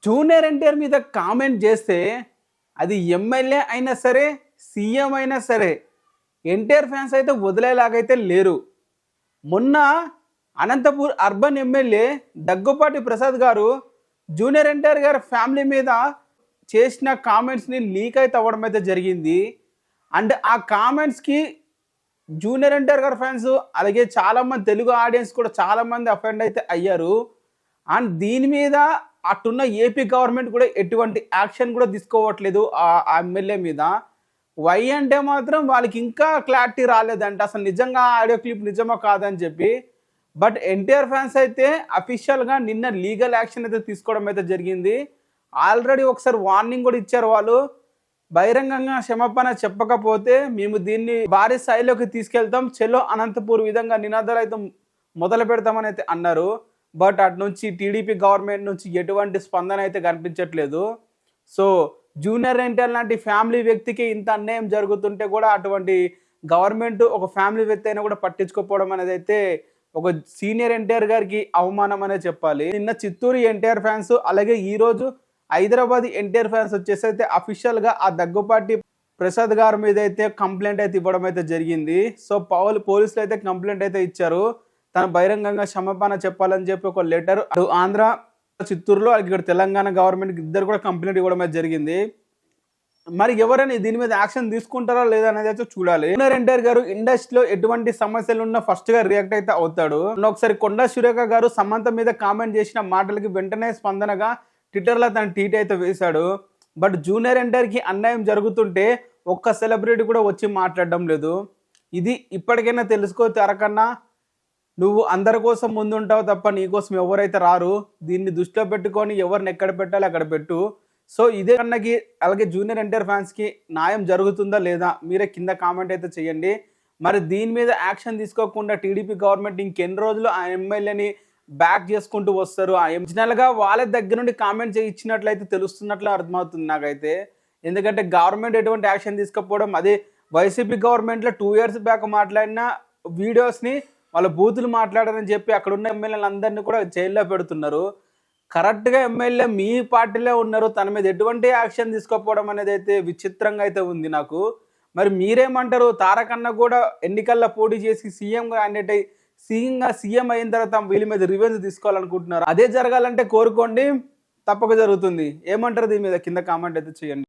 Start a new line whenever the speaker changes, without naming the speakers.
Junior NTR మీద comment చేస్తే అది ఎమ్మెల్యే అయినా సరే, సీఎం అయినా సరే ఎన్టీఆర్ ఫ్యాన్స్ అయితే వదిలేలాగైతే లేరు. మొన్న అనంతపూర్ అర్బన్ ఎమ్మెల్యే దగ్గుపాటి ప్రసాద్ గారు జూనియర్ ఎన్టీఆర్ గారి ఫ్యామిలీ మీద చేసిన కామెంట్స్ని లీక్ అయితే అవ్వడం అయితే జరిగింది. అండ్ ఆ కామెంట్స్కి జూనియర్ ఎన్టీఆర్ గారి ఫ్యాన్స్ అలాగే చాలామంది తెలుగు ఆడియన్స్ కూడా చాలామంది అఫెండ్ అయితే అయ్యారు. అండ్ దీని మీద అటున్న ఏపీ గవర్నమెంట్ కూడా ఎటువంటి యాక్షన్ కూడా తీసుకోవట్లేదు ఆ ఎమ్మెల్యే మీద. వై అంటే మాత్రం వాళ్ళకి ఇంకా క్లారిటీ రాలేదంట అసలు నిజంగా ఆడియో క్లిప్ నిజమో కాదని చెప్పి. బట్ ఎన్టీఆర్ ఫ్యాన్స్ అయితే అఫీషియల్గా నిన్న లీగల్ యాక్షన్ అయితే తీసుకోవడం అయితే జరిగింది. ఆల్రెడీ ఒకసారి వార్నింగ్ కూడా ఇచ్చారు వాళ్ళు. బహిరంగంగా క్షమాపణ చెప్పకపోతే మేము దీన్ని భారీ స్థాయిలోకి తీసుకెళ్తాం, చెలో అనంతపూర్ విధంగా నినాదాలు అయితే మొదలు పెడతామని అయితే అన్నారు. బట్ అటు నుంచి టీడీపీ గవర్నమెంట్ నుంచి ఎటువంటి స్పందన అయితే కనిపించట్లేదు. సో జూనియర్ ఎన్టీఆర్ లాంటి ఫ్యామిలీ వ్యక్తికి ఇంత అన్యాయం జరుగుతుంటే కూడా అటువంటి గవర్నమెంట్ ఒక ఫ్యామిలీ వ్యక్తి అయినా కూడా పట్టించుకోకపోవడం అనేది అయితే ఒక సీనియర్ ఎన్టీఆర్ గారికి అవమానం అనే చెప్పాలి. నిన్న చిత్తూరు ఎన్టీఆర్ ఫ్యాన్స్ అలాగే ఈరోజు హైదరాబాద్ ఎన్టీఆర్ ఫ్యాన్స్ వచ్చేసి అయితే అఫీషియల్గా ఆ దగ్గుపాటి ప్రసాద్ గారి మీద అయితే కంప్లైంట్ అయితే ఇవ్వడం అయితే జరిగింది. సో పోలీసులు అయితే కంప్లైంట్ అయితే ఇచ్చారు. తను బహిరంగంగా క్షమాపణ చెప్పాలని చెప్పి ఒక లెటర్ ఆంధ్ర చిత్తూరులో ఇక్కడ తెలంగాణ గవర్నమెంట్ ఇద్దరు కూడా కంప్లైంట్ ఇవ్వడం అయితే జరిగింది. మరి ఎవరైనా దీని మీద యాక్షన్ తీసుకుంటారా లేదా అనేది అయితే చూడాలి. జూనియర్ ఎన్టీఆర్ గారు ఇండస్ట్రీలో ఎటువంటి సమస్యలు ఉన్నా ఫస్ట్ గా రియాక్ట్ అయితే అవుతాడు. ఒకసారి కొండా సురేఖ గారు సమంత మీద కామెంట్ చేసిన మాటలకి వెంటనే స్పందనగా ట్విట్టర్లో తన ట్వీట్ అయితే వేశాడు. బట్ జూనియర్ ఎన్టీఆర్ కి అన్యాయం జరుగుతుంటే ఒక్క సెలబ్రిటీ కూడా వచ్చి మాట్లాడడం లేదు. ఇది ఇప్పటికైనా తెలుసుకో తెరకన్నా, నువ్వు అందరి కోసం ముందుంటావు తప్ప నీకోసం ఎవరైతే రారు. దీన్ని దృష్టిలో పెట్టుకొని ఎవరిని ఎక్కడ పెట్టాలి అక్కడ పెట్టు. సో ఇదే అన్నకి అలాగే జూనియర్ ఎన్టీఆర్ ఫ్యాన్స్కి న్యాయం జరుగుతుందా లేదా మీరే కింద కామెంట్ అయితే చేయండి. మరి దీని మీద యాక్షన్ తీసుకోకుండా టీడీపీ గవర్నమెంట్ ఇంకెన్ని రోజులు ఆ ఎమ్మెల్యేని బ్యాక్ చేసుకుంటూ వస్తారు. ఆ ఒరిజినల్గా వాళ్ళ దగ్గర నుండి కామెంట్ ఇచ్చినట్లయితే తెలుస్తున్నట్లు అర్థమవుతుంది నాకైతే. ఎందుకంటే గవర్నమెంట్ ఎటువంటి యాక్షన్ తీసుకోకపోవడం, అదే వైసీపీ గవర్నమెంట్లో 2 years బ్యాక్ మాట్లాడిన వీడియోస్ని వాళ్ళ బూతులు మాట్లాడారని చెప్పి అక్కడ ఉన్న ఎమ్మెల్యేలు అందరినీ కూడా జైల్లో పెడుతున్నారు. కరెక్ట్గా ఎమ్మెల్యే మీ పార్టీలో ఉన్నారు, తన మీద ఎటువంటి యాక్షన్ తీసుకోకపోవడం అనేది అయితే విచిత్రంగా అయితే ఉంది నాకు. మరి మీరేమంటారు? తారకన్న కూడా ఎన్నికల్లో పోటీ చేసి సీఎం క్యాండిడేట్ అయ్యి సీఎం అయిన తర్వాత వీళ్ళ మీద రివెంజ్ తీసుకోవాలనుకుంటున్నారు. అదే జరగాలంటే కోరుకోండి, తప్పక జరుగుతుంది. ఏమంటారు దీని మీద కింద కామెంట్ అయితే చేయండి.